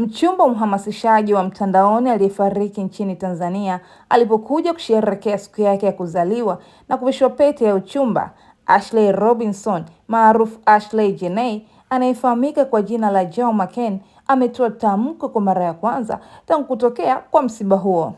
Mchumba mhamasishaji wa mtandaoni aliyefariki nchini Tanzania alipokuja kusherehekea siku yake ya kuzaliwa na kuvishwa pete ya uchumba, Ashley Robinson maarufu Ashley Janney anayefahamika kwa jina la Joh Makeni ametoa tamko kwa mara ya kwanza tangu kutokea kwa msiba huo.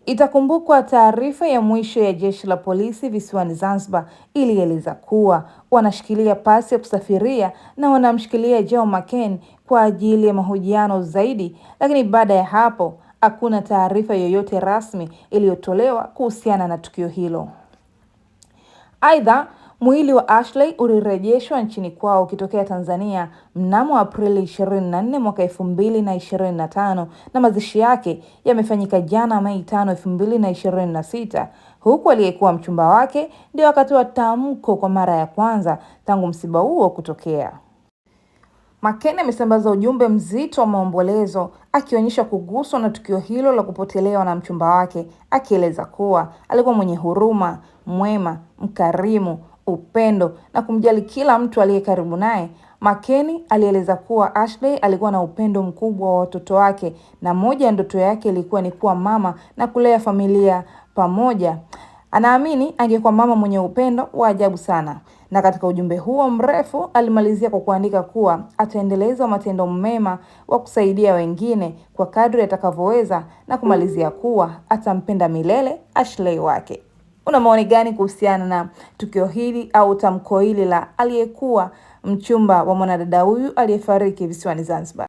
Itakumbukwa taarifa ya mwisho ya jeshi la polisi visiwani Zanzibar ilieleza kuwa wanashikilia pasi ya kusafiria na wanamshikilia Joh Makeni kwa ajili ya mahojiano zaidi, lakini baada ya hapo hakuna taarifa yoyote rasmi iliyotolewa kuhusiana na tukio hilo. Aidha, mwili wa Ashley ulirejeshwa nchini kwao ukitokea Tanzania mnamo Aprili 24 mwaka 2025 na mazishi yake yamefanyika jana Mei 5, 2026, huku aliyekuwa mchumba wake ndio akatoa tamko kwa mara ya kwanza tangu msiba huo kutokea. Makeni amesambaza ujumbe mzito wa maombolezo akionyesha kuguswa na tukio hilo la kupotelewa na mchumba wake, akieleza kuwa alikuwa mwenye huruma, mwema, mkarimu, upendo na kumjali kila mtu aliye karibu naye. Makeni alieleza kuwa Ashley alikuwa na upendo mkubwa wa watoto wake na moja ya ndoto yake ilikuwa ni kuwa mama na kulea familia pamoja. Anaamini angekuwa mama mwenye upendo wa ajabu sana. Na katika ujumbe huo mrefu alimalizia kwa kuandika kuwa ataendeleza matendo mema wa kusaidia wengine kwa kadri atakavyoweza na kumalizia kuwa atampenda milele Ashley wake. Una maoni gani kuhusiana na tukio hili au tamko hili la aliyekuwa mchumba wa mwanadada huyu aliyefariki visiwani Zanzibar?